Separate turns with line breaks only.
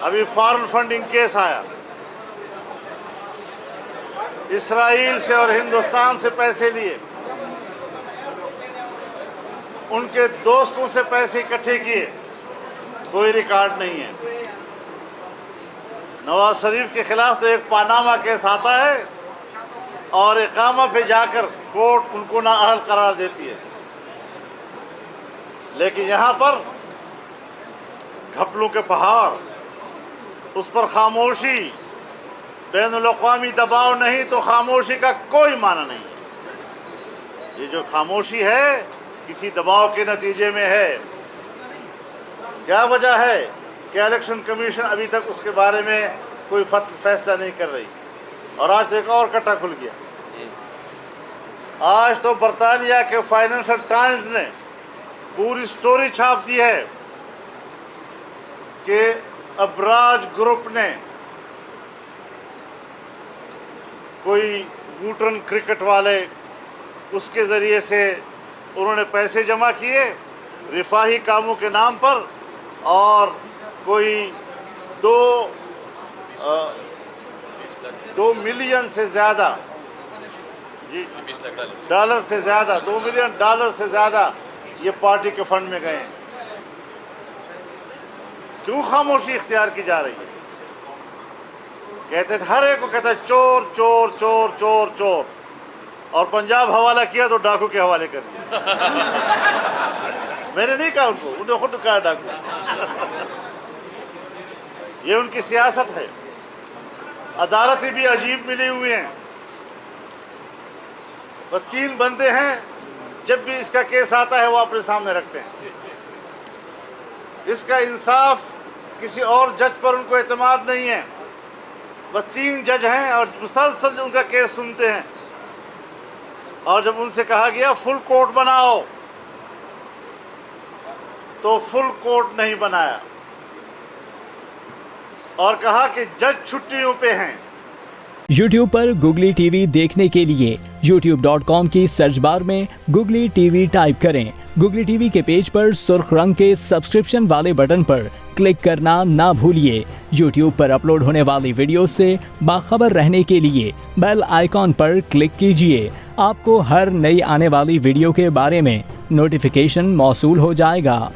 अभी foreign funding case आया, Israel से और हिंदुस्तान से पैसे लिए, उनके दोस्तों से पैसे इकट्ठे किए, कोई रिकॉर्ड नहीं है। नवाज शरीफ के खिलाफ तो एक पानामा केस आता है और इकामा पे जाकर कोर्ट उनको नाअहल करार देती है, लेकिन यहाँ पर घपलों के पहाड़, उस पर खामोशी, बैनुल-अक़वामी दबाव नहीं तो खामोशी का कोई माना नहीं है। ये जो खामोशी है किसी दबाव के नतीजे में है। क्या वजह है कि इलेक्शन कमीशन अभी तक उसके बारे में कोई फैसला नहीं कर रही, और आज एक और कट्टा खुल गया। आज तो बरतानिया के फाइनेंशियल टाइम्स ने पूरी स्टोरी छाप दी है कि अबराज ग्रुप ने कोई वूटन क्रिकेट वाले, उसके ज़रिए से उन्होंने पैसे जमा किए रिफाही कामों के नाम पर, और कोई 2 मिलियन से ज़्यादा जी डॉलर से ज़्यादा, 2 मिलियन डॉलर से ज़्यादा ये पार्टी के फंड में गए हैं। क्यों खामोशी इख्तियार की जा रही है? कहते थे, हर एक को कहता है चोर चोर चोर चोर चोर, और पंजाब हवाला किया तो डाकू के हवाले कर दिया। मैंने नहीं कहा उनको, उन्होंने खुद कहा डाकू। ये उनकी सियासत है। अदालतें भी अजीब मिली हुई हैं। बस 3 बंदे हैं, जब भी इसका केस आता है वो अपने सामने रखते हैं। इसका इंसाफ किसी और जज पर उनको एतमाद नहीं है। बस 3 जज हैं और मुसलसल उनका केस सुनते हैं, और जब उनसे कहा गया फुल कोर्ट बनाओ तो फुल कोर्ट नहीं बनाया, और कहा कि जज छुट्टियों पे हैं।
YouTube पर Googly TV देखने के लिए youtube.com की सर्च बार में Googly TV टाइप करें। Googly TV के पेज पर सुर्ख रंग के सब्सक्रिप्शन वाले बटन पर क्लिक करना ना भूलिए। YouTube पर अपलोड होने वाली वीडियो से बाखबर रहने के लिए बेल आइकॉन पर क्लिक कीजिए। आपको हर नई आने वाली वीडियो के बारे में नोटिफिकेशन मौसूल हो जाएगा।